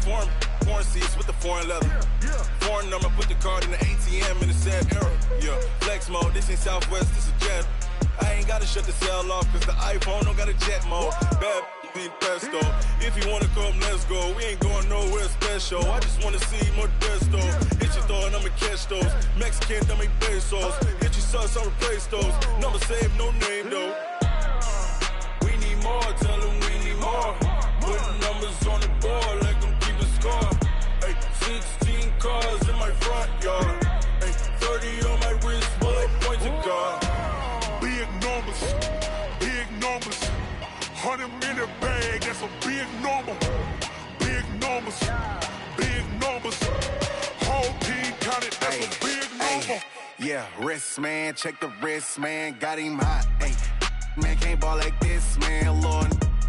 Foreign seats with the foreign leather. Foreign number, put the card in the ATM in the sad era. Yeah, flex mode, this ain't Southwest, this is Jet. I ain't gotta shut the cell off, cause the iPhone don't got a jet mode. Bad be pesto. If you wanna come, let's go. We ain't going nowhere special. I just wanna see more desto. Hit your throw and I'ma catch those. Mexican, dummy pesos. Hit your sus, I'll replace those. Number saved, no name though. We need more, tell them we need more. Putting numbers on the board, like them keep a score. Ay, 16 cars in my front yard. Ay, 30 on my wrist, bullet point to God. Big numbers, big numbers. 100 minute bag, that's a big number. Big numbers, big numbers. Whole team counted, that's a big number. Yeah, wrist man, check the wrist man, got him hot. Ay, man can't ball like this, man. Lord,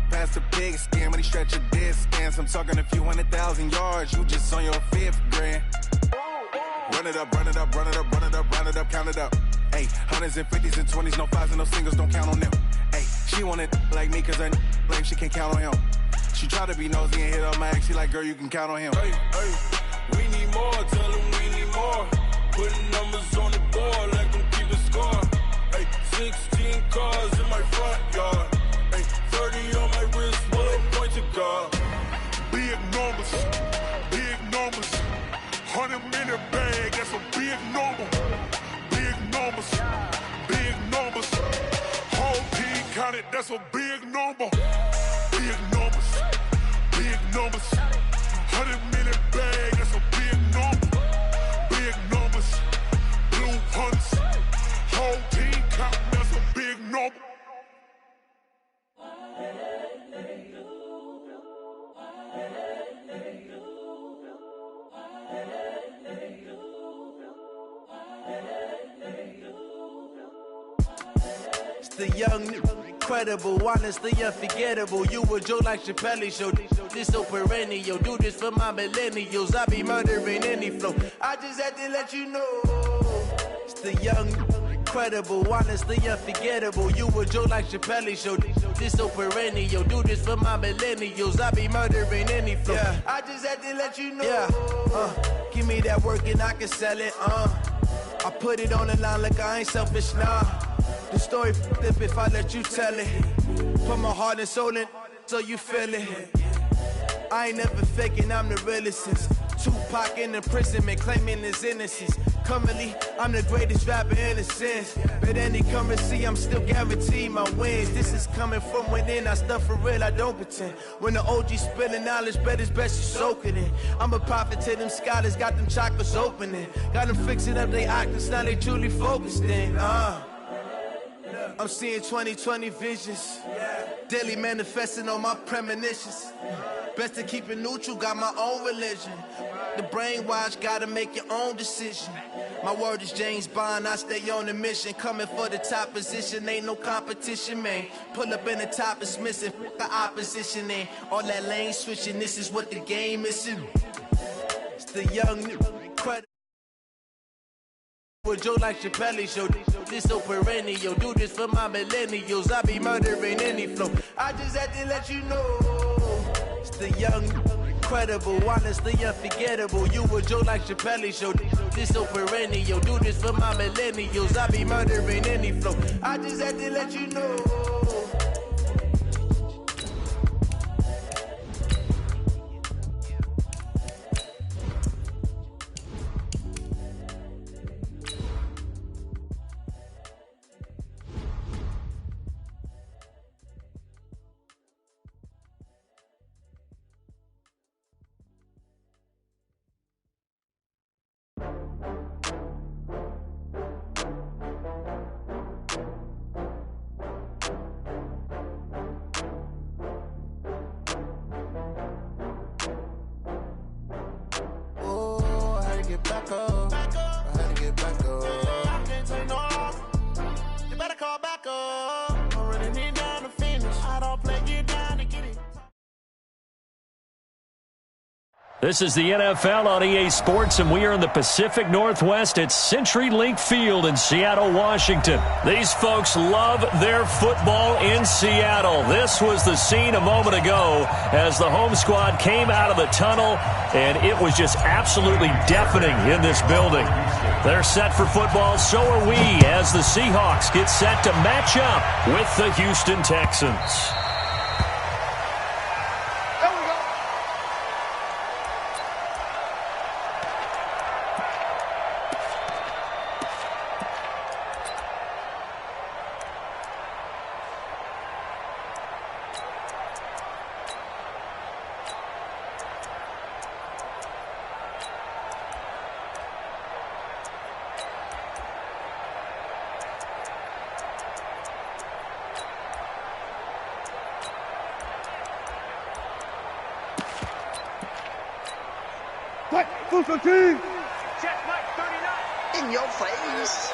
past the pig skin when he stretch a distance. I'm talking a few 100,000 yards, you just on your 5th grand. Run it up, run it up, run it up, run it up, run it up, count it up. Ay, hundreds and 50s and 20s, no 5s and no singles, don't count on them. Ay, she want it like me cause I like she can't count on him. She try to be nosy and hit on my ex, she like, girl, you can count on him. Hey, we need more, tell them we need more. Putting numbers on the board like them keep a score. Hey, 16 cars in my front yard. Hey, 30 on my wrist, bullet point to God. Big numbers, big numbers. 100 minute bag, that's a big number. Big numbers, big numbers. Whole team counted, that's a big number. Big numbers, big numbers. 100 minute bag, that's a big number. Big numbers, blue hunts. Whole team count, that's a big number. The young, incredible, honestly unforgettable. You a Joe like Chappelle show. This so perennial. Do this for my millennials. I be murdering any flow. I just had to let you know. It's the young, incredible, honestly unforgettable. You a Joe like Chappelle show. This so perennial. Do this for my millennials. I be murdering any flow. Yeah. I just had to let you know. Yeah. Give me that work and I can sell it. I put it on the line like I ain't selfish, nah. The story flip if I let you tell it. Put my heart and soul in so you feel it. I ain't never faking, I'm the realest since Tupac in imprisonment, claiming his innocence. Currently, I'm the greatest rapper in a sense. But any currency, I'm still guaranteed my wins. This is coming from within, I stuff for real, I don't pretend. When the OG spilling knowledge, bet it's best you soak it in. I'm a prophet to them scholars, got them chakras opening. Got them fixing up they octaves, now they truly focused in. I'm seeing 2020 visions. Daily manifesting on my premonitions. Best to keep it neutral, got my own religion. The brainwash, gotta make your own decision. My word is James Bond, I stay on the mission. Coming for the top position, ain't no competition, man. Pull up in the top, it's missing, the opposition ain't. All that lane switching, this is what the game is. It's the young, incredible. With Joe like Chappelle show, this so perennial. Do this for my millennials. I be murdering any flow. I just had to let you know. It's the young, incredible, honestly unforgettable. You a Joe like Chappelle show, this so perennial. Do this for my millennials. I be murdering any flow. I just had to let you know. This is the NFL on EA Sports, and we are in the Pacific Northwest at CenturyLink Field in Seattle, Washington. These folks love their football in Seattle. This was the scene a moment ago as the home squad came out of the tunnel, and it was just absolutely deafening in this building. They're set for football, so are we, as the Seahawks get set to match up with the Houston Texans. Check Mike 39. In your face.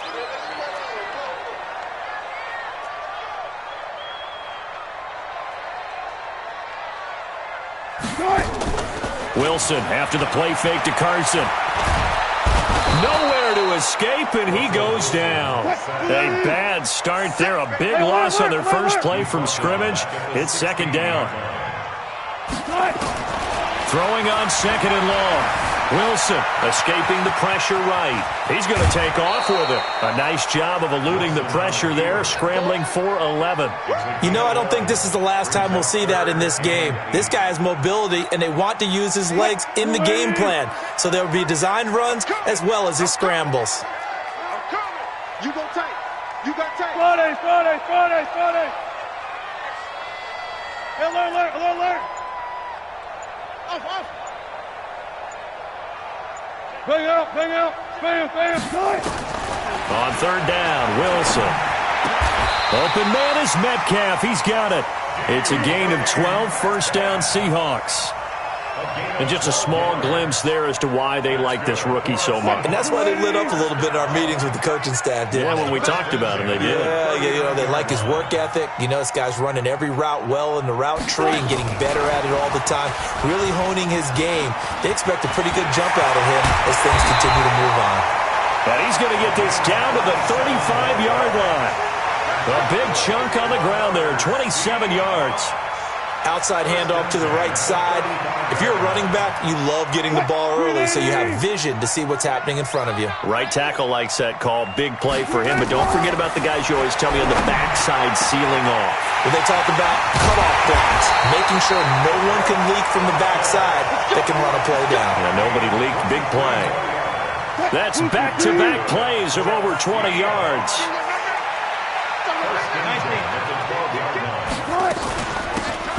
Wilson after the play fake to Carson. Nowhere to escape, and he goes down. A bad start there. A big loss on their first play from scrimmage. It's second down. Throwing on second and long. Wilson escaping the pressure right. He's going to take off with it. A nice job of eluding the pressure there, scrambling for 11. You know, I don't think this is the last time we'll see that in this game. This guy has mobility, and they want to use his legs in the game plan. So there will be designed runs as well as his scrambles. I'm coming. You go tight. You got tight. Friday. Alert. Off. Bang out. Bam. On third down, Wilson. Open man is Metcalf. He's got it. It's a gain of 12, first down Seahawks. And just a small glimpse there as to why they like this rookie so much. And that's why they lit up a little bit in our meetings with the coaching staff, didn't Yeah, they? when we talked about him, they did. Yeah, you know, they like his work ethic. You know, this guy's running every route well in the route tree and getting better at it all the time, really honing his game. They expect a pretty good jump out of him as things continue to move on. And he's going to get this down to the 35-yard line. A big chunk on the ground there, 27 yards. Outside handoff to the right side. If you're a running back, you love getting the ball early so you have vision to see what's happening in front of you. Right tackle likes that call. Big play for him. But don't forget about the guys you always tell me on the backside sealing off. When they talk about cutoff blocks, making sure no one can leak from the backside that can run a play down. Yeah, nobody leaked. Big play. That's back-to-back plays of over 20 yards.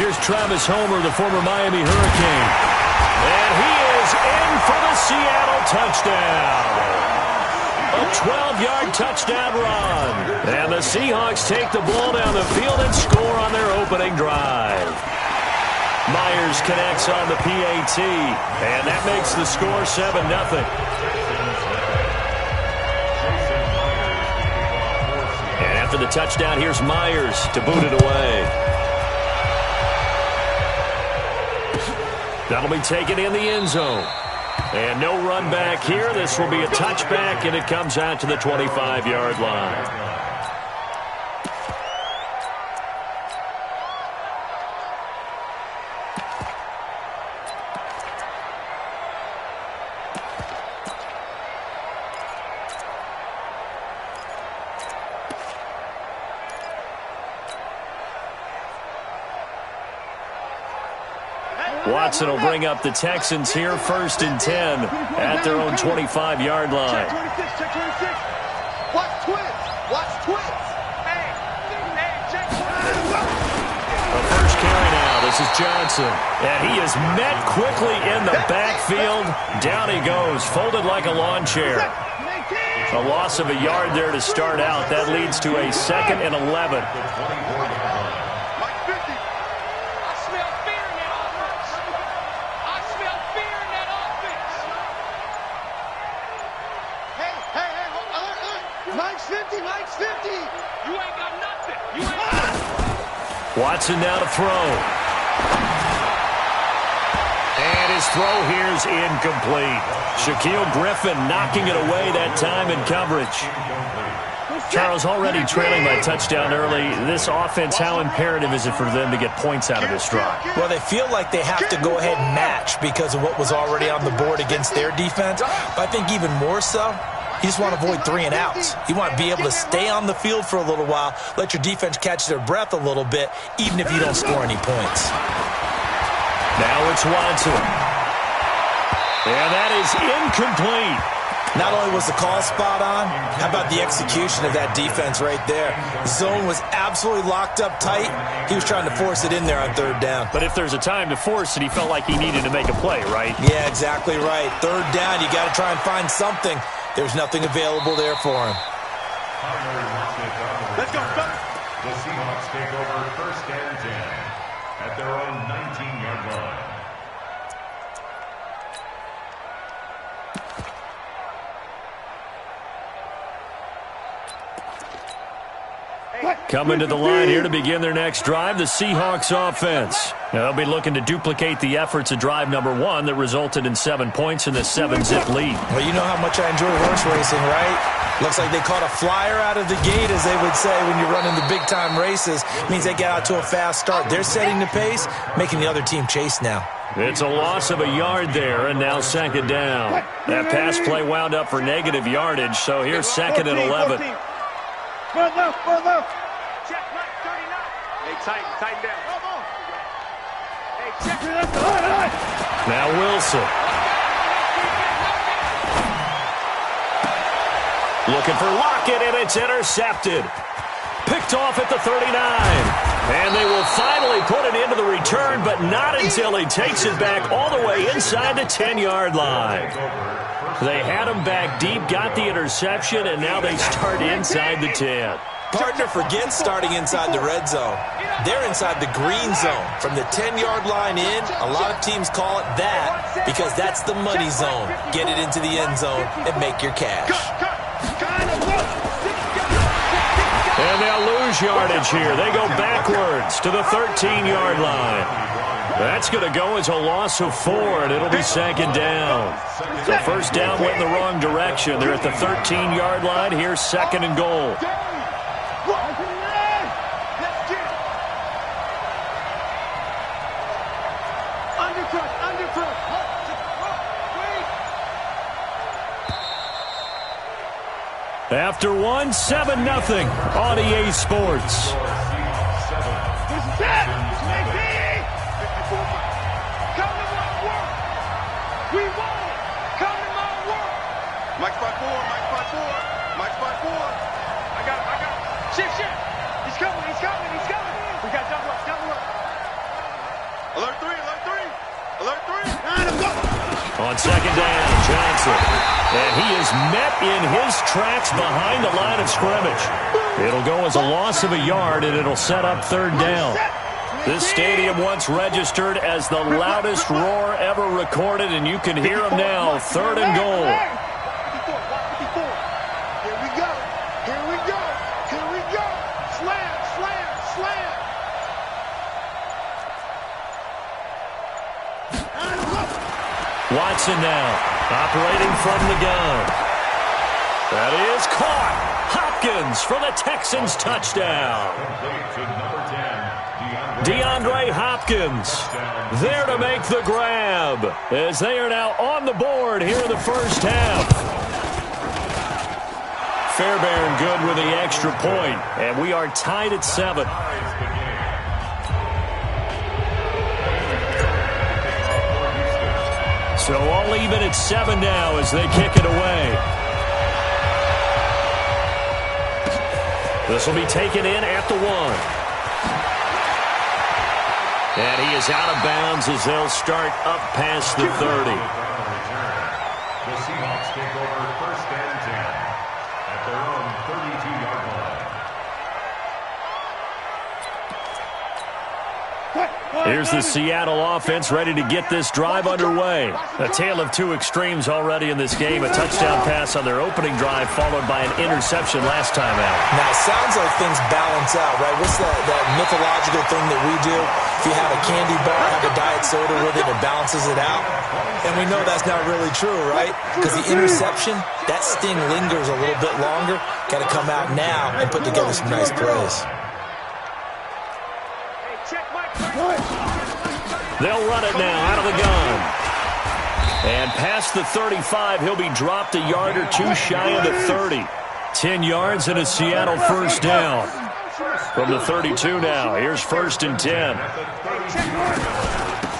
Here's Travis Homer, the former Miami Hurricane. And he is in for the Seattle touchdown. A 12-yard touchdown run. And the Seahawks take the ball down the field and score on their opening drive. Myers connects on the PAT. And that makes the score 7-0. And after the touchdown, here's Myers to boot it away. That'll be taken in the end zone. And no run back here. This will be a touchback, and it comes out to the 25-yard line. Watson will bring up the Texans here, 1st and 10 at their own 25-yard line. Check 26. Watch twins. The first carry now. This is Johnson. And he is met quickly in the backfield. Down he goes, folded like a lawn chair. A loss of a yard there to start out. That leads to a 2nd and 11. Mike's 50. You ain't got nothing. Watson now to throw. And his his throw here's incomplete. Shaquille Griffin knocking it away that time in coverage. Charles, already trailing by touchdown early. This offense, how imperative is it for them to get points out of this drive? Well, they feel like they have to go ahead and match because of what was already on the board against their defense. But I think even more so, you just want to avoid 3 and outs. You want to be able to stay on the field for a little while, let your defense catch their breath a little bit, even if you don't score any points. Now it's Watson. And that is incomplete. Not only was the call spot on, how about the execution of that defense right there? Zone was absolutely locked up tight. He was trying to force it in there on 3rd down. But if there's a time to force it, he felt like he needed to make a play, right? Yeah, exactly right. 3rd down, you got to try and find something. There's nothing available there for him. Let's go. The Seahawks take over 1st and 10 at their own 19-yard line. Coming to the line here to begin their next drive, the Seahawks offense. Now, they'll be looking to duplicate the efforts of drive number 1 that resulted in 7 points in the 7-zip lead. Well, you know how much I enjoy horse racing, right? Looks like they caught a flyer out of the gate, as they would say when you're running the big-time races. It means they get out to a fast start. They're setting the pace, making the other team chase now. It's a loss of a yard there, and now 2nd down. That pass play wound up for negative yardage, so here's 2nd and 11. Front left, front left. Check right, 39. Hey, tighten down. Come on. Hey, check. Now Wilson. Looking for Lockett, and it's intercepted. Picked off at the 39. And they will finally put it into the return, but not until he takes it back all the way inside the 10-yard line. They had him back deep, got the interception, and now they start inside the 10. Partner forgets starting inside the red zone. They're inside the green zone. From the 10-yard line in, a lot of teams call it that because that's the money zone. Get it into the end zone and make your cash. And they'll lose yardage here. They go backwards to the 13-yard line. That's going to go as a loss of 4, and it'll be 2nd down. So 1st down went in the wrong direction. They're at the 13-yard line. Here's 2nd and goal. After 1, 7-0 on EA Sports. Mike 5-4. I got it. Shit. He's coming. We got double up. Alert 3. On 2nd down, Johnson. And he is met in his tracks behind the line of scrimmage. It'll go as a loss of a yard, and it'll set up 3rd down. This stadium once registered as the loudest roar ever recorded, and you can hear him now. 3rd and goal. Watson now, operating from the gun. That is caught. Hopkins for the Texans touchdown. DeAndre Hopkins there to make the grab as they are now on the board here in the 1st half. Fairbairn good with the extra point, and we are tied at 7. So all even at 7 now as they kick it away. This will be taken in at the 1. And he is out of bounds as they'll start up past the 30. The Seahawks take over 1st and 10 at their own 32-yard line. What? Here's the Seattle offense ready to get this drive underway. A tale of two extremes already in this game. A touchdown pass on their opening drive followed by an interception last time out. Now, it sounds like things balance out, right? What's that mythological thing that we do? If you have a candy bar, have a diet soda with it, it balances it out. And we know that's not really true, right? Because the interception, that sting lingers a little bit longer. Got to come out now and put together some nice plays. They'll run it now out of the gun. And past the 35, he'll be dropped a yard or two shy of the 30. 10 yards and a Seattle first down. From the 32 now, here's 1st and 10.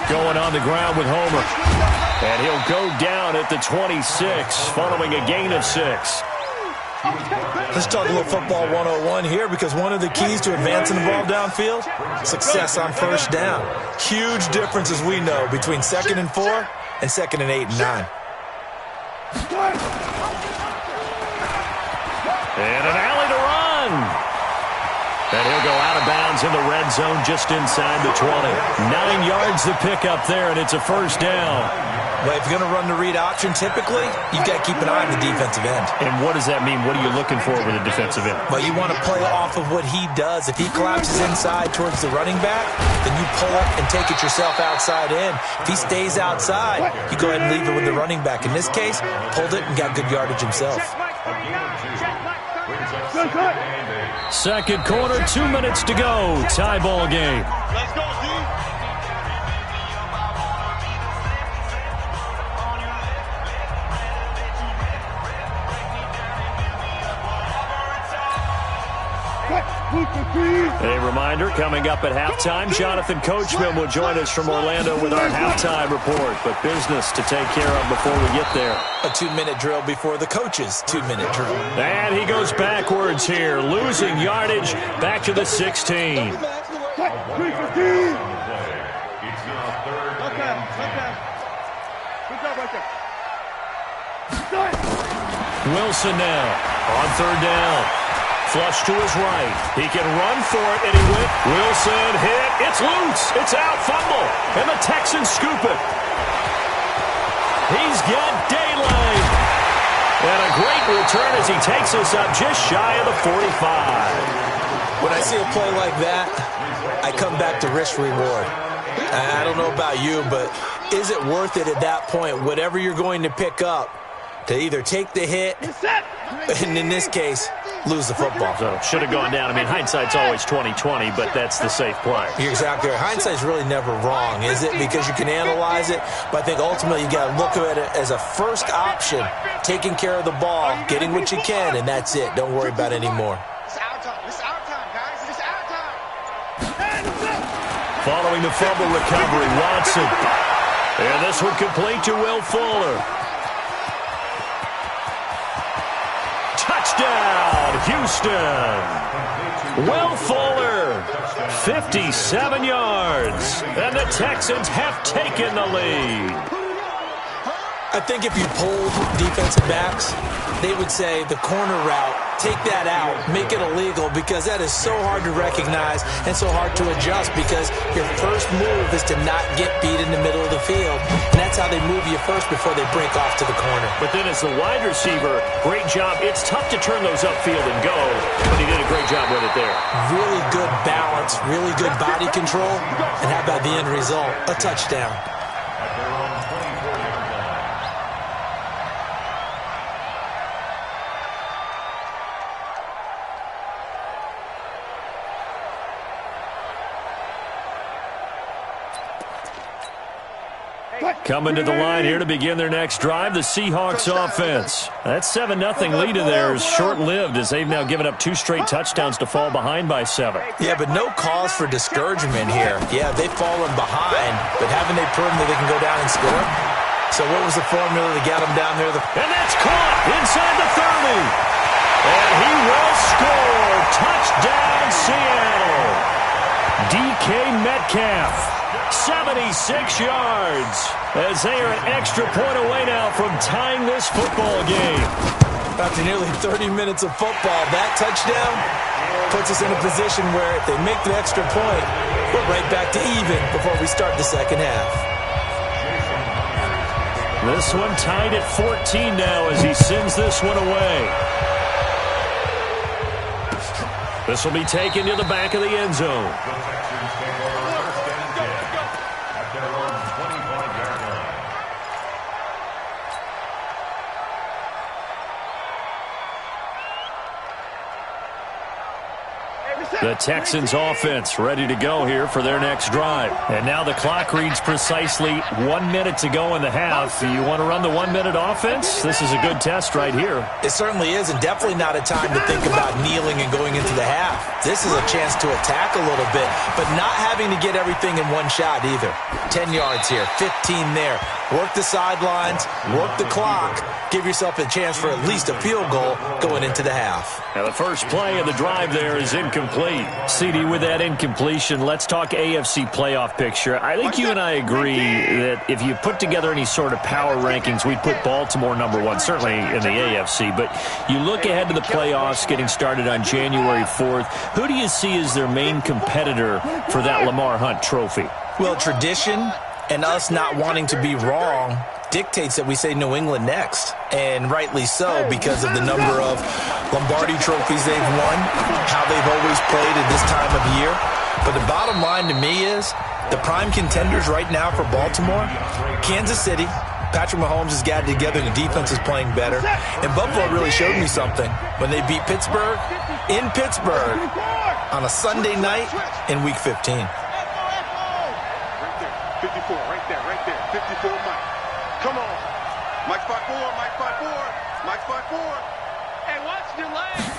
Going on the ground with Homer. And he'll go down at the 26 following a gain of 6. Let's talk a little football 101 here, because one of the keys to advancing the ball downfield, success on first down. Huge difference, as we know, between 2nd and 4 and 2nd and 8 and 9. And an alley to run. And he'll go out of bounds in the red zone just inside the 20. 9 yards to pick up there, and it's a first down. But if you're going to run the read option, typically, you've got to keep an eye on the defensive end. And what does that mean? What are you looking for with a defensive end? Well, you want to play off of what he does. If he collapses inside towards the running back, then you pull up and take it yourself outside in. If he stays outside, you go ahead and leave it with the running back. In this case, pulled it and got good yardage himself. Second quarter, 2 minutes to go. Tie ball game. Let's go, D. A reminder, coming up at halftime, Jonathan Coachman will join us from Orlando with our halftime report. But business to take care of before we get there. A 2-minute drill before the coach's 2-minute drill. And he goes backwards here, losing yardage back to the 16. Wilson now on 3rd down. Flush to his right. He can run for it, and he went. Wilson hit. It's loose. It's out. Fumble. And the Texans scoop it. He's got daylight. And a great return as he takes us up just shy of the 45. When I see a play like that, I come back to risk-reward. I don't know about you, but is it worth it at that point, whatever you're going to pick up, to either take the hit, and in this case, lose the football? So should have gone down. I mean, hindsight's always 20/20, but that's the safe play. You're exactly right. Hindsight's really never wrong, is it? Because you can analyze it, but I think ultimately you got to look at it as a first option, taking care of the ball, getting what you can, and that's it. Don't worry about it anymore. It's our time. It's our time, guys. It's our time. Following the fumble recovery, Watson. And this one complete to Will Fuller. Touchdown, Houston. Will Fuller, 57 yards. And the Texans have taken the lead. I think if you polled defensive backs, they would say the corner route, take that out, make it illegal, because that is so hard to recognize and so hard to adjust, because your first move is to not get beat in the middle of the field. And that's how they move you first before they break off to the corner. But then as the wide receiver, great job. It's tough to turn those upfield and go, but he did a great job with it there. Really good balance, really good body control, and how about the end result? A touchdown. Coming to the line here to begin their next drive, the Seahawks offense. That 7-0 lead of theirs short-lived, as they've now given up 2 straight touchdowns to fall behind by 7. Yeah, but no cause for discouragement here. Yeah, they've fallen behind, but haven't they proven that they can go down and score? So what was the formula that got them down there? And that's caught inside the 30. And he will score. Touchdown, Seattle. DK Metcalf, 76 yards, as they are an extra point away now from tying this football game. After nearly 30 minutes of football, that touchdown puts us in a position where if they make the extra point, We're right back to even before we start the second half. This one tied at 14 now as he sends this one away. This will be taken to the back of the end zone. The Texans offense ready to go here for their next drive. And now the clock reads precisely 1 minute to go in the half. You want to run the 1 minute offense? This is a good test right here. It certainly is, and definitely not a time to think about kneeling and going into the half. This is a chance to attack a little bit, but not having to get everything in one shot either. 10 yards here, 15 there. Work the sidelines, work the clock. Give yourself a chance for at least a field goal going into the half. Now the first play of the drive there is incomplete. CD, with that incompletion, let's talk AFC playoff picture. I think you and I agree that if you put together any sort of power rankings, we'd put Baltimore #1, certainly in the AFC. But you look ahead to the playoffs getting started on January 4th. Who do you see as their main competitor for that Lamar Hunt trophy? Well, tradition and us not wanting to be wrong dictates that we say New England next, and rightly so because of the number of Lombardi trophies they've won, how they've always played at this time of year. But the bottom line to me is the prime contenders right now for Baltimore, Kansas City. Patrick Mahomes has got it together. The defense is playing better. And Buffalo really showed me something when they beat Pittsburgh in Pittsburgh on a Sunday night in Week 15. 54, right there, 54, Mike. Come on. Mike 5-4, Mike 5-4, Mike 5-4. Hey, watch your legs.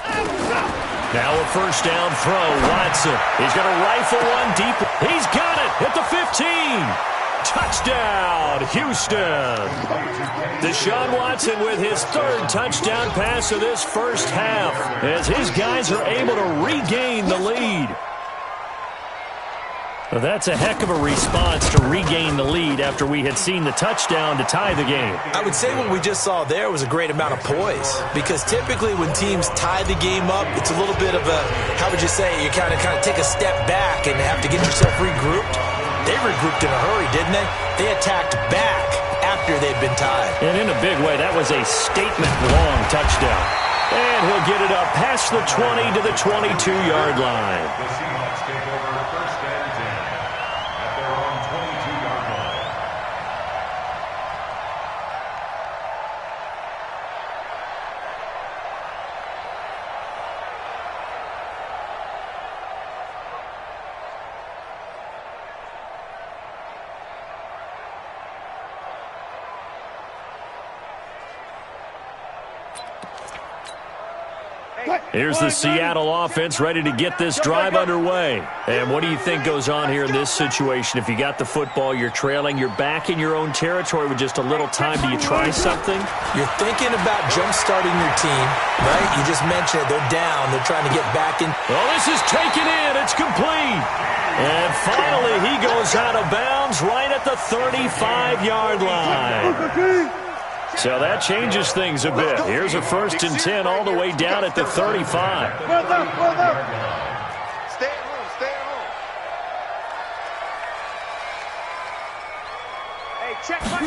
Now a first down throw. Watson. He's going to rifle one deep. He's got it at the 15. Touchdown, Houston. Deshaun Watson with his third touchdown pass of this first half as his guys are able to regain the lead. Well, that's a heck of a response to regain the lead after we had seen the touchdown to tie the game. I would say what we just saw there was a great amount of poise, because typically when teams tie the game up, it's a little bit of a, how would you say, you kind of take a step back and have to get yourself regrouped. They regrouped in a hurry, didn't they? They attacked back after they'd been tied. And in a big way, that was a statement-long touchdown. And he'll get it up past the 20 to the 22-yard line. The Seahawks take over first and 10 at their own 22-yard line. Here's the Seattle offense ready to get this drive underway. And what do you think goes on here in this situation? If you got the football, you're trailing, you're back in your own territory with just a little time. Do you try something? You're thinking about jump-starting your team, right? You just mentioned it. They're down. They're trying to get back in. Well, this is taken in. It's complete. And finally, he goes out of bounds right at the 35-yard line. So that changes things a bit. Here's a 1st and 10 all the way down at the 35. Stay at home, stay at home. Hey, check my...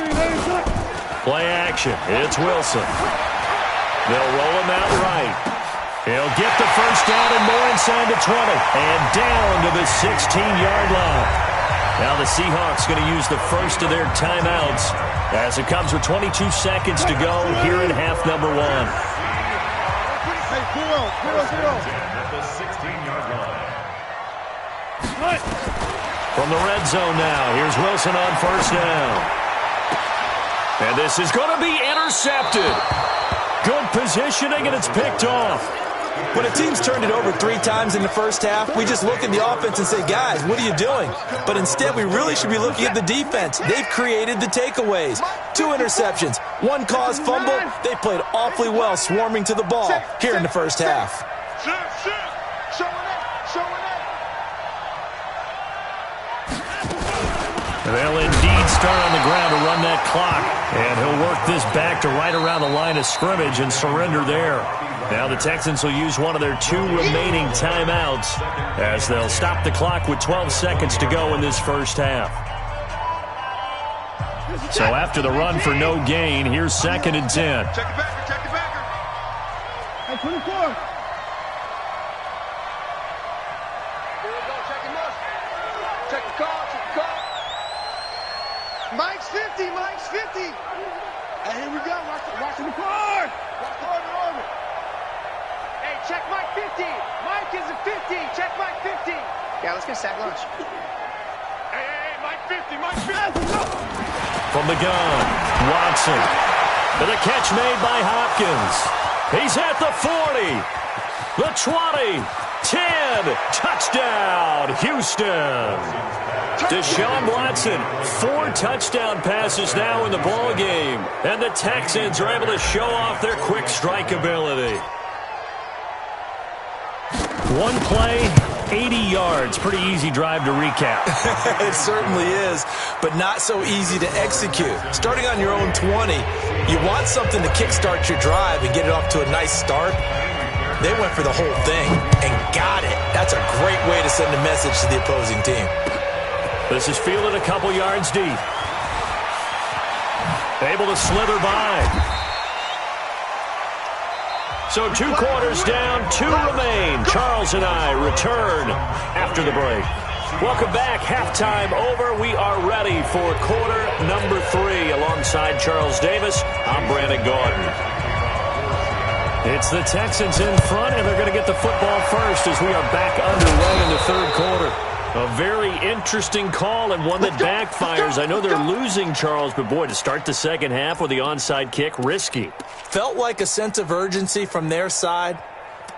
Play action. It's Wilson. They'll roll him out right. He'll get the first down and more inside the 20. And down to the 16-yard line. Now the Seahawks going to use the first of their timeouts as it comes with 22 seconds to go here in half number 1. At the 16-yard line. From the red zone now, here's Wilson on first down. And this is going to be intercepted. Good positioning, and it's picked off. When a team's turned it over 3 times in the first half, we just look at the offense and say, guys, what are you doing? But instead, we really should be looking at the defense. They've created the takeaways. 2 interceptions, 1 caused fumble. They played awfully well swarming to the ball here in the first half. They'll indeed start on the ground to run that 2-minute clock. And he'll work this back to right around the line of scrimmage and surrender there. Now the Texans will use one of their 2 remaining timeouts as they'll stop the clock with 12 seconds to go in this first half. So after the run for no gain, here's 2nd and 10. Check the backer, check the backer. Hey, 24. Here we go, check him up. Check the call, check the call. Mike's 50, Mike's 50. Hey, here we go, watch the record. Watch the order. Hey, check Mike 50. Mike is a 50. Check Mike 50. Yeah, let's get a sack lunch. Hey, Mike 50, Mike 50. From the gun, Watson. With a catch made by Hopkins. He's at the 40, the 20, 10, touchdown, Houston. Deshaun Watson, 4 touchdown passes now in the ball game, and the Texans are able to show off their quick strike ability. One play, 80 yards. Pretty easy drive to recap. It certainly is, but not so easy to execute. Starting on your own 20, you want something to kickstart your drive and get it off to a nice start. They went for the whole thing and got it. That's a great way to send a message to the opposing team. This is fielded a couple yards deep. Able to slither by. So 2 quarters down, 2 remain. Charles and I return after the break. Welcome back. Halftime over. We are ready for quarter number 3. Alongside Charles Davis, I'm Brandon Gordon. It's the Texans in front, and they're going to get the football first as we are back underway in the 3rd quarter. A very interesting call and one that backfires. I know they're losing, Charles, but boy, to start the second half with the onside kick, risky. Felt like a sense of urgency from their side,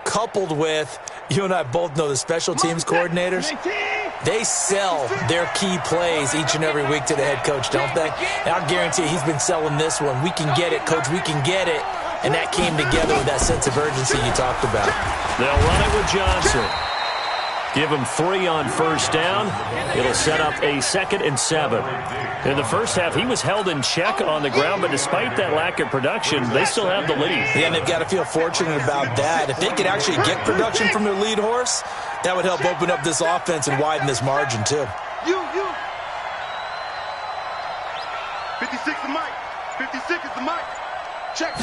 coupled with, you and I both know the special teams coordinators, they sell their key plays each and every week to the head coach, don't they? And I'll guarantee you he's been selling this one. We can get it, coach, we can get it. And that came together with that sense of urgency you talked about. They'll run it with Johnson. Give him 3 on first down. It'll set up a 2nd and 7. In the first half, he was held in check on the ground, but despite that lack of production, they still have the lead. Yeah, and they've got to feel fortunate about that. If they could actually get production from their lead horse, that would help open up this offense and widen this margin, too. 56 the mic. 56 is the mic. Check.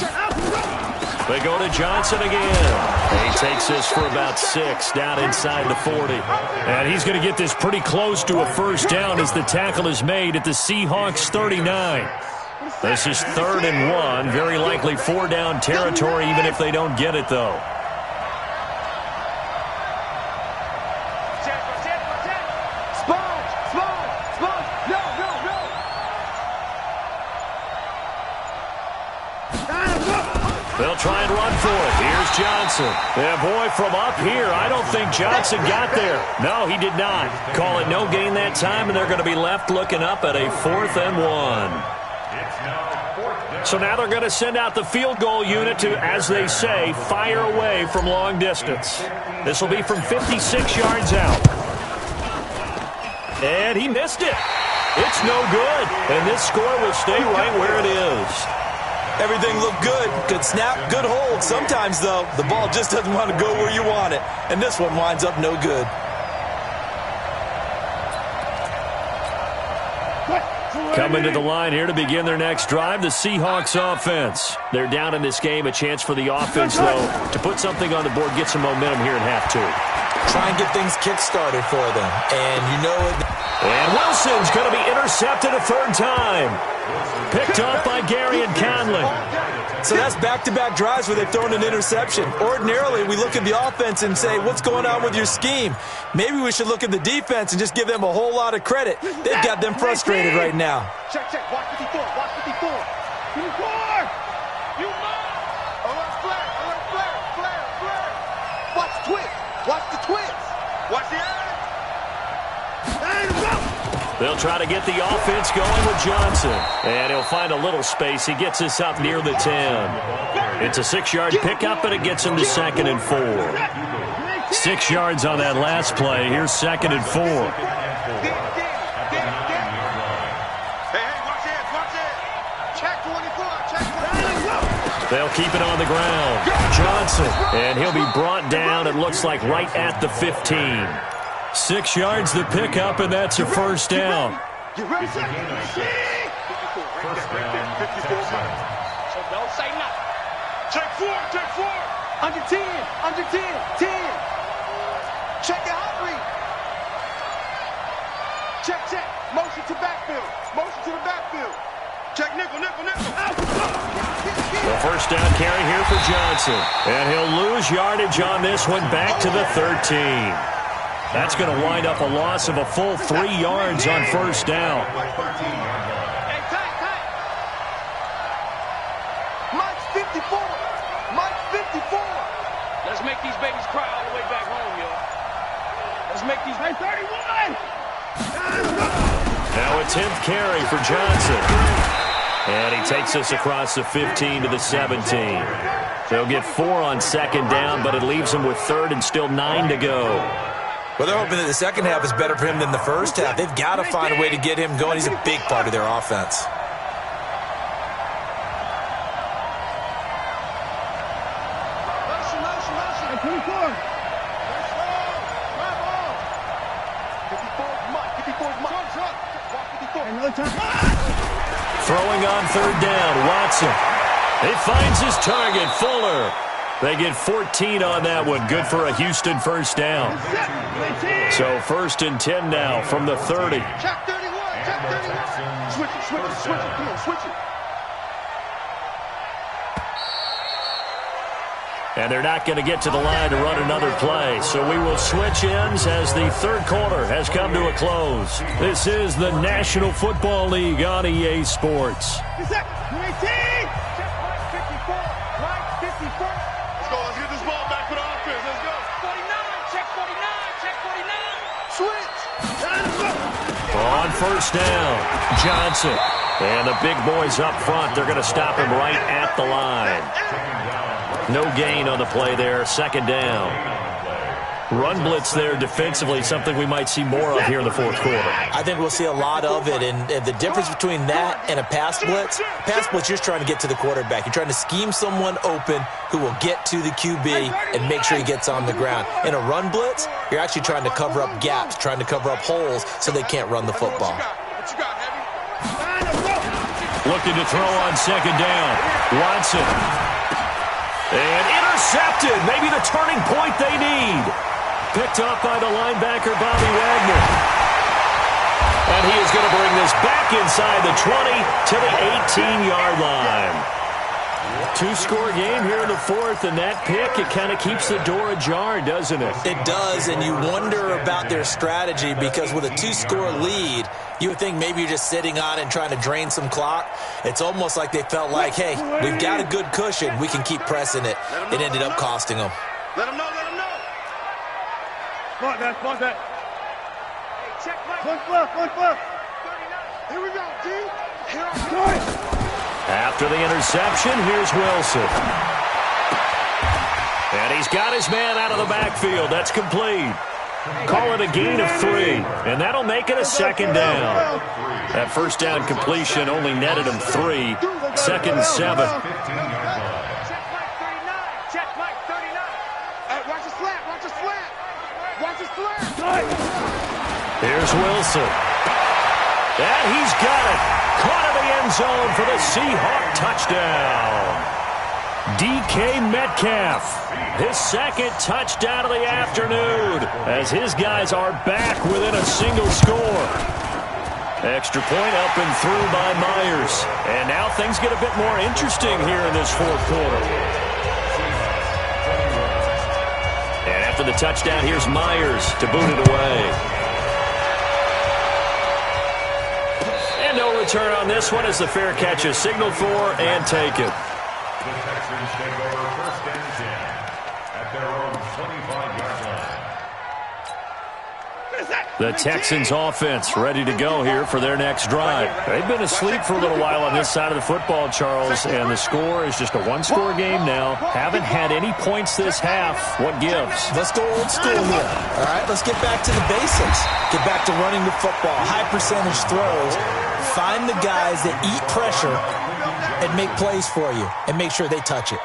They go to Johnson again. He takes this for about 6 down inside the 40. And he's going to get this pretty close to a first down as the tackle is made at the Seahawks 39. This is 3rd and 1. Very likely 4-down territory even if they don't get it, though. They'll try and run for it. Here's Johnson. Yeah, boy, from up here, I don't think Johnson got there. No, he did not. Call it no gain that time, and they're going to be left looking up at a 4th and 1. So now they're going to send out the field goal unit to, as they say, fire away from long distance. This will be from 56 yards out. And he missed it. It's no good. And this score will stay right where it is. Everything looked good. Good snap, good hold. Sometimes, though, the ball just doesn't want to go where you want it. And this one winds up no good. Coming to the line here to begin their next drive, the Seahawks offense. They're down in this game. A chance for the offense, though, to put something on the board, get some momentum here in half 2. Try and get things kick-started for them. And you know it. And Wilson's going to be intercepted a 3rd time. Picked off by Gary and Conley. So that's back-to-back drives where they've thrown an interception. Ordinarily, we look at the offense and say, what's going on with your scheme? Maybe we should look at the defense and just give them a whole lot of credit. They've got them frustrated right now. Check. Watch 54. Watch 54. 54. You must. Alert flare. Watch the twist. Watch the twist. Watch the edge. They'll try to get the offense going with Johnson. And he'll find a little space. He gets this up near the 10. It's a 6-yard pickup, and it gets him to 2nd and 4. 6 yards on that last play. Here's 2nd and 4. Hey, watch it. Check 24. Check 24. They'll keep it on the ground. Johnson, and he'll be brought down, it looks like, right at the 15. 6 yards the pickup, and that's a first down. Get ready, sir. First down. 54 miles. So don't say nothing. Check 4. Check 4. Under 10. Under 10. 10. Check your hot read. Check, check. Motion to backfield. Motion to the backfield. Check nickel, nickel, nickel. The first down carry here for Johnson. And he'll lose yardage on this one back to the 13. That's going to wind up a loss of a full 3 yards on first down. Hey, tight. Mike's 54. Mike's 54. Let's make these babies cry all the way back home, yo. Let's make these... Hey, 31. Now a 10th carry for Johnson. And he takes us across the 15 to the 17. They'll get 4 on second down, but it leaves them with third and still 9 to go. Well, they're hoping that the second half is better for him than the first half. They've got to find a way to get him going. He's a big part of their offense. Throwing on third down, Watson. He finds his target, Fuller. They get 14 on that one. Good for a Houston first down. So first and 10 now from the 30. Check 31. Check 31. Switch it. Come on, switch it. And they're not going to get to the line to run another play. So we will switch ends as the third quarter has come to a close. This is the National Football League on EA Sports. Let's go. Let's get this ball back for the offense. Let's go. 49. Check 49. On first down, Johnson. And the big boys up front, they're going to stop him right at the line. No gain on the play there, second down. Run blitz there defensively, something we might see more of here in the fourth quarter. I think we'll see a lot of it, and the difference between that and a pass blitz, you're just trying to get to the quarterback. You're trying to scheme someone open who will get to the QB and make sure he gets on the ground. In a run blitz, you're actually trying to cover up gaps, trying to cover up holes so they can't run the football. What you got, Heavy? Looking to throw on second down. Watson. And intercepted. Maybe the turning point they need. Picked up by the linebacker, Bobby Wagner. And he is going to bring this back inside the 20 to the 18-yard line. 2-score game here in the fourth, and that pick, it kind of keeps the door ajar, doesn't it? It does, and you wonder about their strategy because with a 2-score lead, you would think maybe you're just sitting on it and trying to drain some clock. It's almost like they felt like, hey, we've got a good cushion. We can keep pressing it. It ended up costing them. Let him know. Pause that. Hey, check Mike. One flip. 39. Here we go, D. After the interception, here's Wilson. And he's got his man out of the backfield. That's complete. Call it a gain of 3, and that'll make it a second down. That first down completion only netted him 3. Second and 7. Check Mike 39. Hey, watch his flat. Here's Wilson. And he's got it. Caught in the end zone for the Seahawk touchdown. DK Metcalf, his second touchdown of the afternoon, as his guys are back within a single score. Extra point up and through by Myers. And now things get a bit more interesting here in this fourth quarter. And after the touchdown, here's Myers to boot it away. And no return on this one as the fair catch is signaled for and taken. The Texans take over first and 10 at their own 25-yard line. The Texans offense ready to go here for their next drive. They've been asleep for a little while on this side of the football, Charles, and the score is just a one-score game now. Haven't had any points this half. What gives? Let's go old school here. All right, let's get back to the basics. Get back to running the football, high percentage throws. Find the guys that eat pressure and make plays for you and make sure they touch it.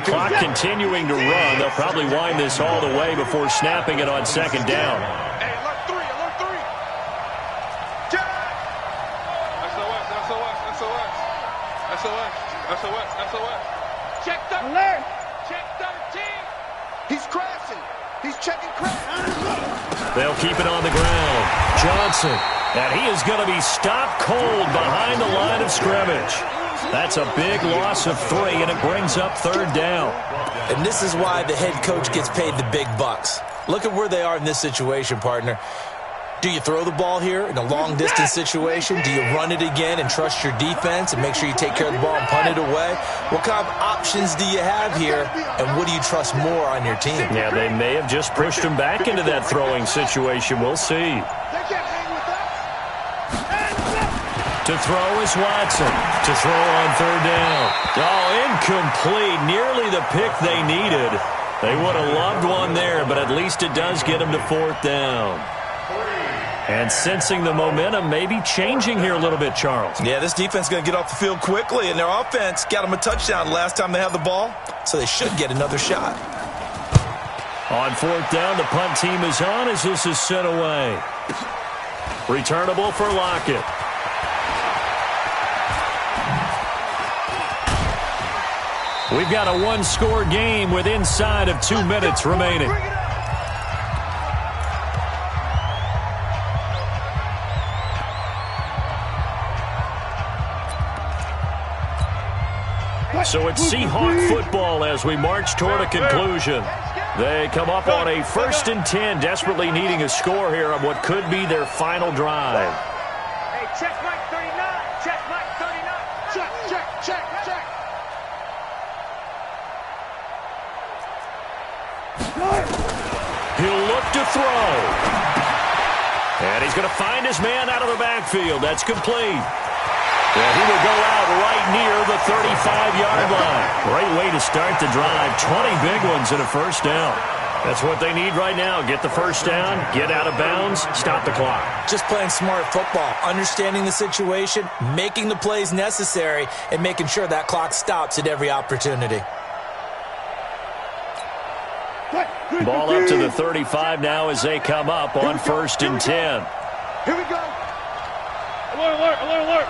Clock continuing to run. They'll probably wind this all the way before snapping it on second down. SOS. Check 13. Check 13. He's crashing. He's checking crash. They'll keep it on the ground. Johnson. And he is going to be stopped cold behind the line of scrimmage. That's a big loss of 3, and it brings up third down. And this is why the head coach gets paid the big bucks. Look at where they are in this situation, partner. Do you throw the ball here in a long-distance situation? Do you run it again and trust your defense and make sure you take care of the ball and punt it away? What kind of options do you have here, and what do you trust more on your team? Yeah, they may have just pushed him back into that throwing situation. We'll see. To throw is Watson. To throw on third down. Oh, incomplete. Nearly the pick they needed. They would have loved one there, but at least it does get them to fourth down. And sensing the momentum maybe changing here a little bit, Charles. Yeah, this defense is going to get off the field quickly, and their offense got them a touchdown last time they had the ball, so they should get another shot. On fourth down, the punt team is on as this is sent away. Returnable for Lockett. We've got a one-score game with inside of 2 minutes remaining. So it's Seahawk football as we march toward a conclusion. They come up on a 1st and 10, desperately needing a score here on what could be their final drive. Hey, check Mike 39. Check Mike 39. Check. He'll look to throw. And he's going to find his man out of the backfield. That's complete. And he will go out right near the 35-yard line. Great way to start the drive. 20 big ones and a first down. That's what they need right now. Get the first down, get out of bounds, stop the clock. Just playing smart football, understanding the situation, making the plays necessary, and making sure that clock stops at every opportunity. Ball up to the 35 now as they come up on 1st and 10. Here we go. Alert.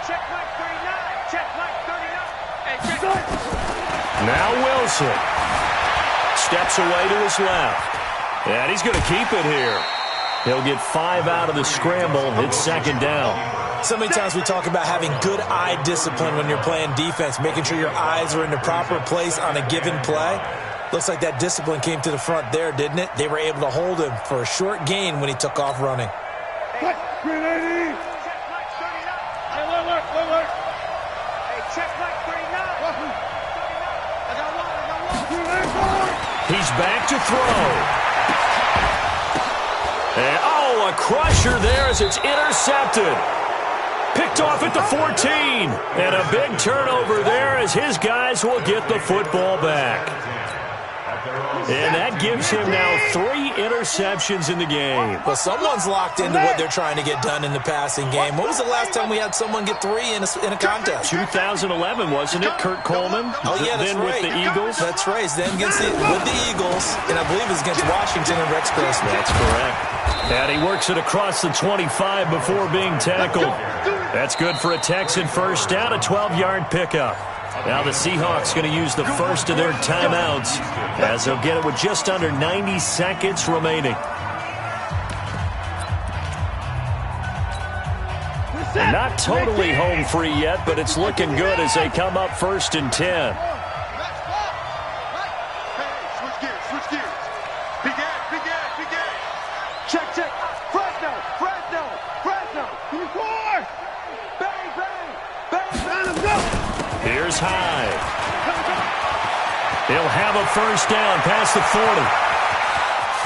Check Mike 39. Check Mike 39. Hey, check. Now Wilson steps away to his left. And he's going to keep it here. He'll get 5 out of the scramble. It's second down. So many times we talk about having good eye discipline when you're playing defense, making sure your eyes are in the proper place on a given play. Looks like that discipline came to the front there, didn't it? They were able to hold him for a short gain when he took off running. Hey, check Mike 39. Alert. Hey, check Mike 39. I got one. He's back to throw. And, a crusher there as it's intercepted. Picked off at the 14. And a big turnover there as his guys will get the football back. And that gives him now 3 interceptions in the game. Well, someone's locked into what they're trying to get done in the passing game. When was the last time we had someone get 3 in a contest? 2011, wasn't it, Kurt Coleman? Oh, yeah, that's then right. with the Eagles? That's right. Then with the Eagles, and I believe it was against Washington and Rex Grossman. That's correct. And he works it across the 25 before being tackled. That's good for a Texan first down, a 12-yard pickup. Now the Seahawks going to use the first of their timeouts as they'll get it with just under 90 seconds remaining. And not totally home free yet, but it's looking good as they come up 1st and 10. Switch gears. Big gas. Check. Fresno. Can you score? Bang. Let's go. Here's Hyde. He'll have a first down past the 40.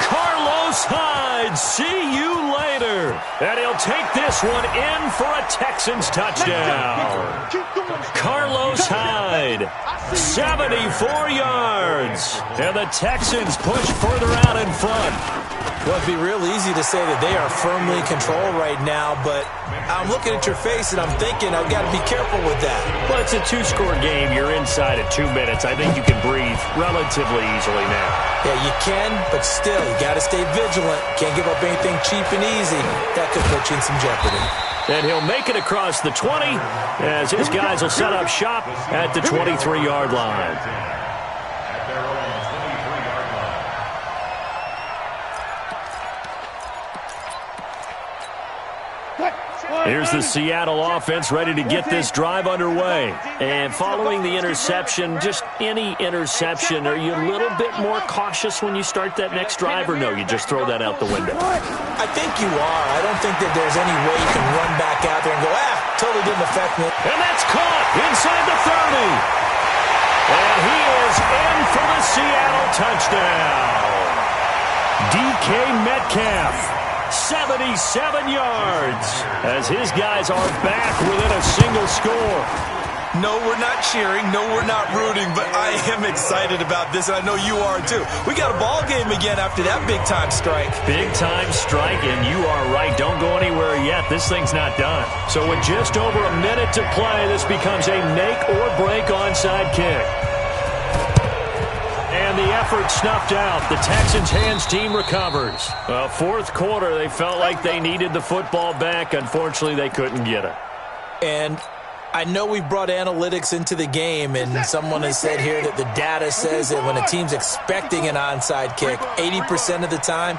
Carlos Carlos Hyde, see you later. And he'll take this one in for a Texans touchdown. Carlos Hyde, 74 yards. And the Texans push further out in front. Well, it'd be real easy to say that they are firmly in control right now, but I'm looking at your face and I'm thinking I've got to be careful with that. Well, it's a two-score game. You're inside at 2 minutes. I think you can breathe relatively easily now. Yeah, you can, but still, you got to stay vigilant. Can't give up anything cheap and easy. That could put you in some jeopardy. And he'll make it across the 20 as his guys will set up shop at the 23-yard line. Here's the Seattle offense ready to get this drive underway. And following the interception, just any interception, are you a little bit more cautious when you start that next drive, or no, you just throw that out the window? I think you are. I don't think that there's any way you can run back out there and go, totally didn't affect me. And that's caught inside the 30. And he is in for the Seattle touchdown. DK Metcalf, 77 yards, as his guys are back within a single score. No, we're not cheering. No, we're not rooting, but I am excited about this, and I know you are too. We got a ball game again after that big-time strike. Big-time strike, and you are right. Don't go anywhere yet. This thing's not done. So with just over a minute to play, this becomes a make-or-break onside kick. And the effort snuffed out. The Texans' hands team recovers. Well, fourth quarter, they felt like they needed the football back. Unfortunately, they couldn't get it. And I know we brought analytics into the game, and someone has said here that the data says that when a team's expecting an onside kick, 80% of the time,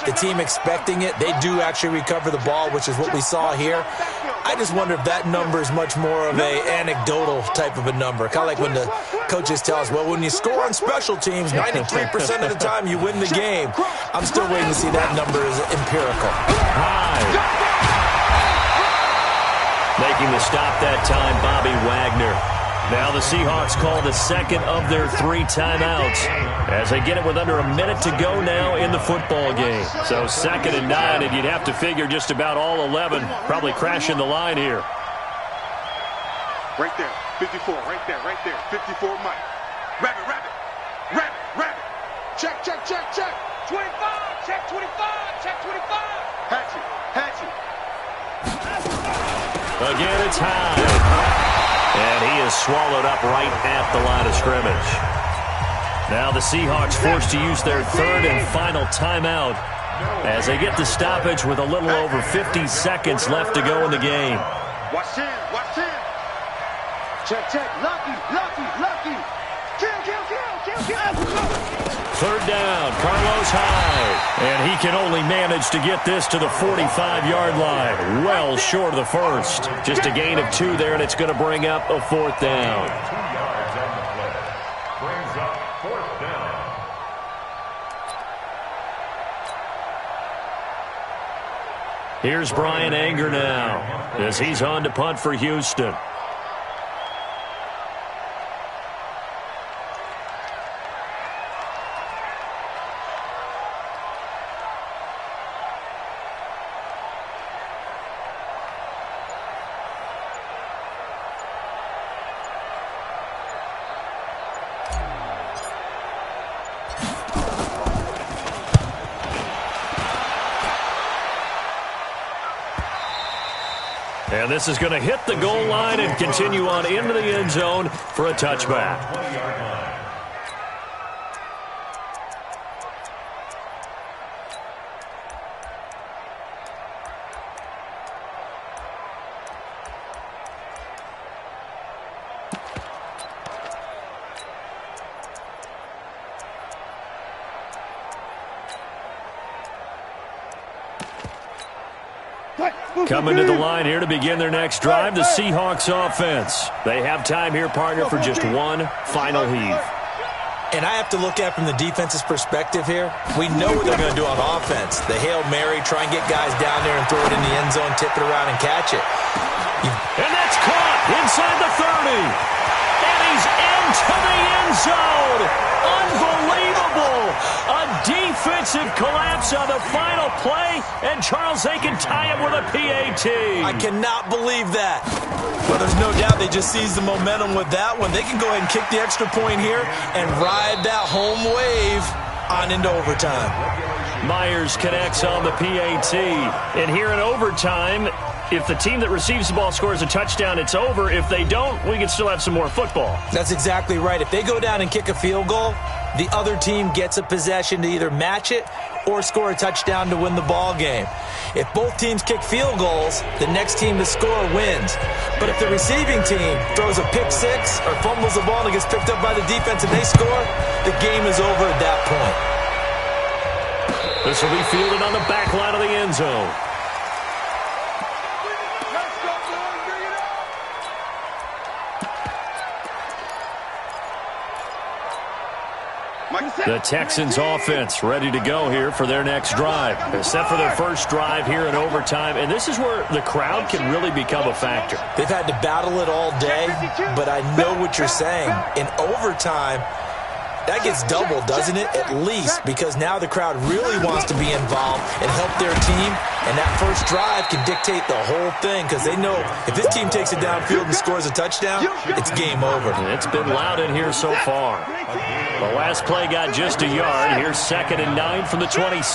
the team expecting it, they do actually recover the ball, which is what we saw here. I just wonder if that number is much more of a anecdotal type of a number. Kind of like when the coaches tell us, well, when you score on special teams, 93% of the time you win the game. I'm still waiting to see that number is empirical. Making the stop that time, Bobby Wagner. Now the Seahawks call the second of their 3 timeouts as they get it with under a minute to go now in the football game. So 2nd and 9, and you'd have to figure just about all 11 probably crashing the line here. Right there, 54, right there, 54, Mike. Rabbit, rabbit, rabbit, rabbit. Check, check, check, check. 25, check 25, check 25. Hatchet. Again, it's Hyde. And he is swallowed up right at the line of scrimmage. Now the Seahawks forced to use their 3rd and final timeout as they get the stoppage with a little over 50 seconds left to go in the game. Watch in. Check. Lucky. Kill. 3rd down, Carlos Hyde. And he can only manage to get this to the 45-yard line. Well short of the first. Just a gain of 2 there, and it's going to bring up a 4th down. Here's Brian Anger now as he's on to punt for Houston. And this is going to hit the goal line and continue on into the end zone for a touchback. Coming to the line here to begin their next drive, the Seahawks offense. They have time here, partner, for just one final heave. And I have to look at it from the defense's perspective here. We know what they're going to do on offense. The Hail Mary, try and get guys down there and throw it in the end zone, tip it around and catch it. And that's caught inside the 30. And he he's into the end zone. Unbelievable. A defensive collapse on the final play, and Charles, they can tie it with a PAT. I cannot believe that. Well, there's no doubt they just seized the momentum with that one. They can go ahead and kick the extra point here and ride that home wave on into overtime. Myers connects on the PAT. And here in overtime, if the team that receives the ball scores a touchdown, it's over. If they don't, we can still have some more football. That's exactly right. If they go down and kick a field goal, the other team gets a possession to either match it or score a touchdown to win the ball game. If both teams kick field goals, the next team to score wins. But if the receiving team throws a pick six or fumbles the ball and it gets picked up by the defense and they score, the game is over at that point. This will be fielded on the back line of the end zone. The Texans offense ready to go here for their next drive. They're set for their first drive here in overtime, and this is where the crowd can really become a factor. They've had to battle it all day, but I know what you're saying. In overtime, that gets doubled, doesn't it? At least, because now the crowd really wants to be involved and help their team, and that first drive can dictate the whole thing because they know if this team takes it downfield and scores a touchdown, it's game over. It's been loud in here so far. The last play got just a yard. Here's 2nd and 9 from the 26.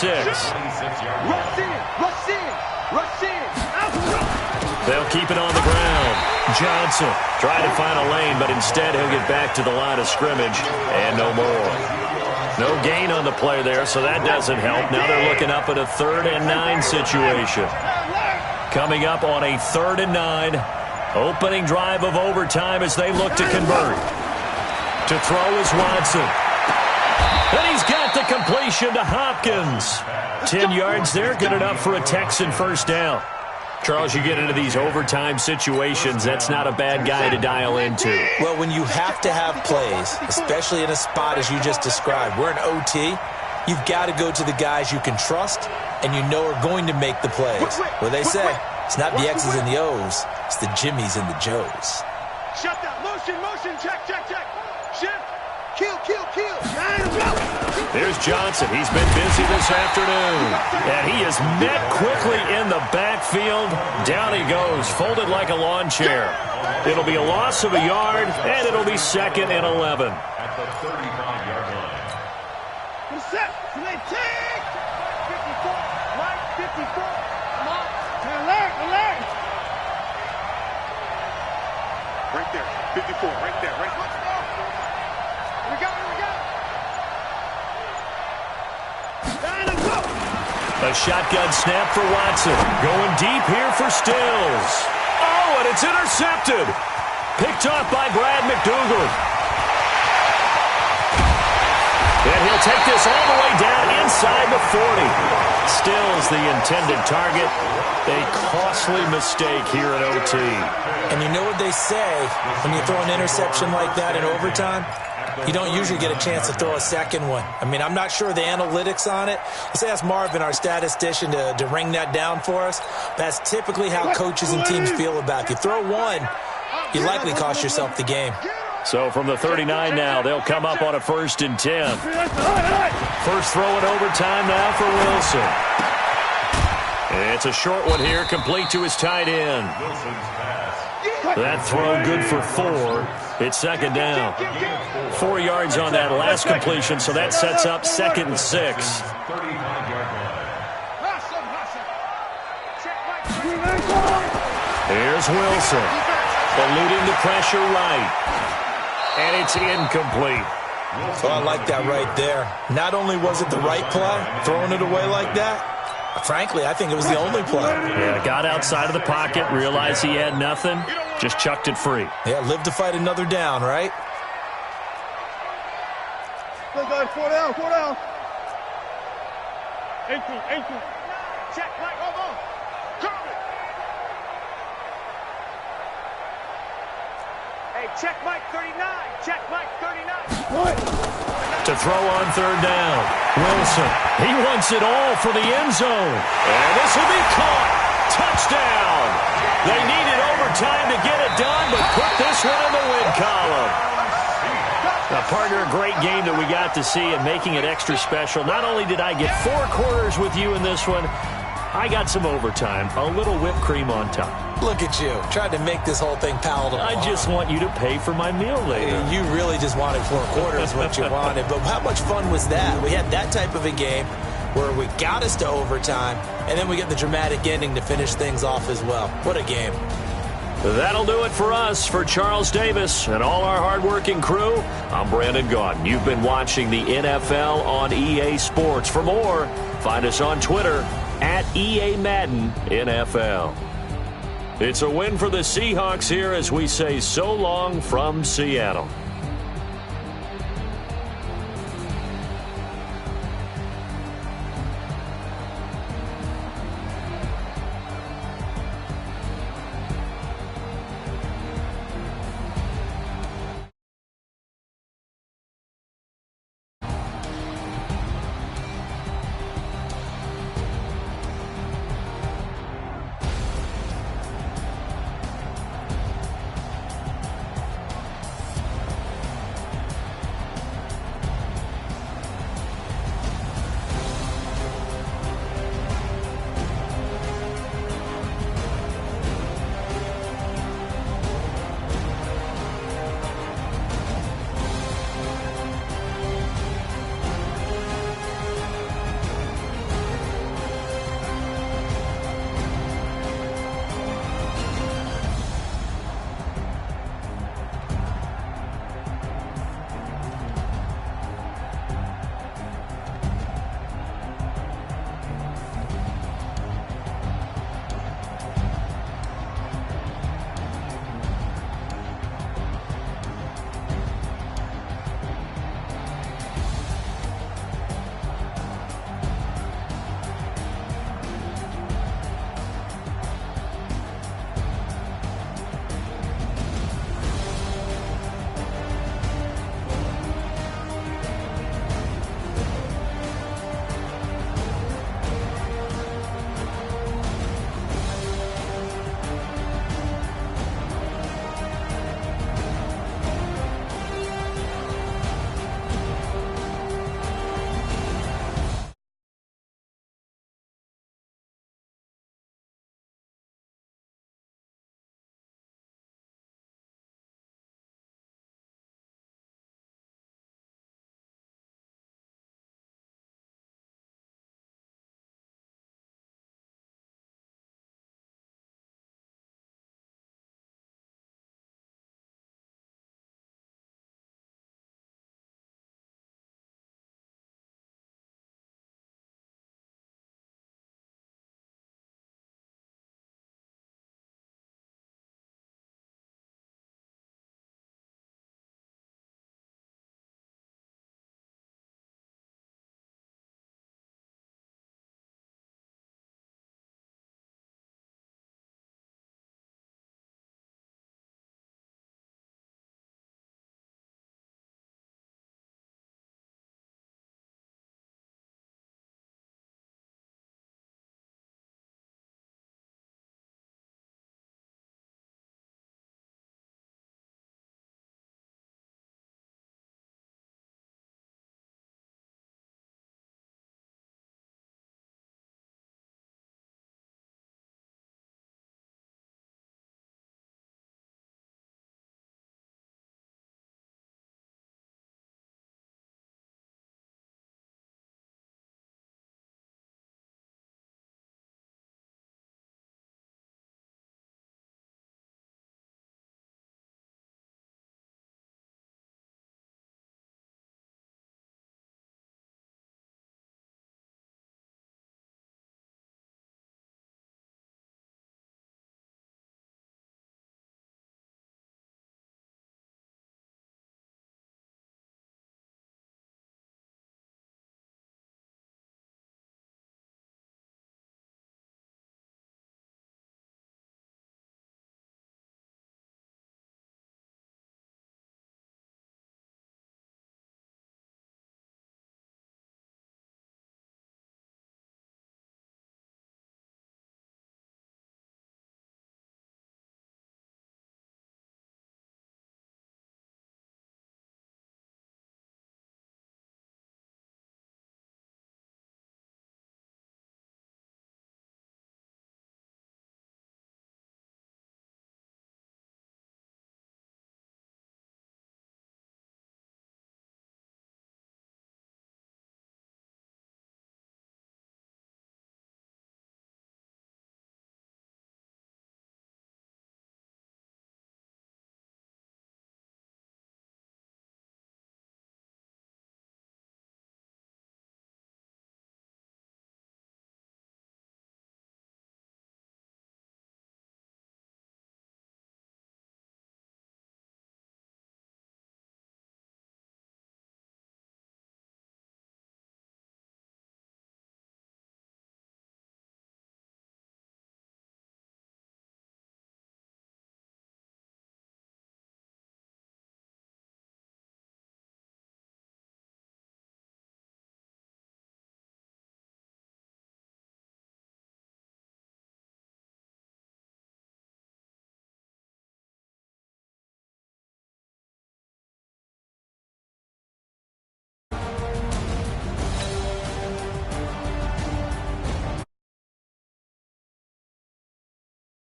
They'll keep it on the ground. Johnson trying to find a lane, but instead he'll get back to the line of scrimmage and no more. No gain on the play there, so that doesn't help. Now they're looking up at a 3rd and 9 situation. Coming up on a 3rd and 9. Opening drive of overtime as they look to convert. To throw is Watson. And he's got the completion to Hopkins. 10 yards there, good enough for a Texan first down. Charles, you get into these overtime situations, that's not a bad guy to dial into. Well, when you have to have plays, especially in a spot as you just described, we're in OT, you've got to go to the guys you can trust and you know are going to make the plays. Well, they say it's not the X's and the O's, it's the Jimmies and the Joes. Shut down. Motion, check. Shift, kill. There's Johnson. He's been busy this afternoon. And he is met quickly in the backfield. Down he goes, folded like a lawn chair. It'll be a loss of a yard, and it'll be 2nd and 11. At the 35-yard line. Set. Take. 54. Line 54. Come on. Alert. Right there. 54. Right there. Right there. Here we go. A shotgun snap for Watson. Going deep here for Stills. Oh, and it's intercepted. Picked off by Brad McDougal. And he'll take this all the way down inside the 40. Stills the intended target. A costly mistake here in OT. And you know what they say when you throw an interception like that in overtime? You don't usually get a chance to throw a second one. I mean, I'm not sure the analytics on it. Let's ask Marvin, our statistician, to ring that down for us. That's typically how coaches and teams feel about it. If you throw one, you likely cost yourself the game. So from the 39 now, they'll come up on a 1st and 10. First throw in overtime now for Wilson. It's a short one here, complete to his tight end. That throw good for 4. It's 2nd down. 4 yards on that last completion, so that sets up 2nd and 6. Here's Wilson, eluding the pressure right. And it's incomplete. So I like that right there. Not only was it the right play, throwing it away like that, frankly, I think it was the only play. Yeah, got outside of the pocket, realized he had nothing, just chucked it free. Yeah, live to fight another down, right? Go, guys, 4 down. 18. Check, Mike, over. Cover. Hey, check Mike 39. Check Mike 39. To throw on 3rd down. Wilson, he wants it all for the end zone. And this will be caught. Touchdown. They needed overtime to get it done, but put this one in the win column. Partner, a great game that we got to see and making it extra special. Not only did I get 4 quarters with you in this one, I got some overtime, a little whipped cream on top. Look at you, trying to make this whole thing palatable. I just want you to pay for my meal later. You really just wanted 4 quarters what you wanted. But how much fun was that? We had that type of a game where we got us to overtime, and then we get the dramatic ending to finish things off as well. What a game. That'll do it for us. For Charles Davis and all our hardworking crew, I'm Brandon Gaudin. You've been watching the NFL on EA Sports. For more, find us on Twitter at EA Madden NFL. It's a win for the Seahawks here as we say so long from Seattle.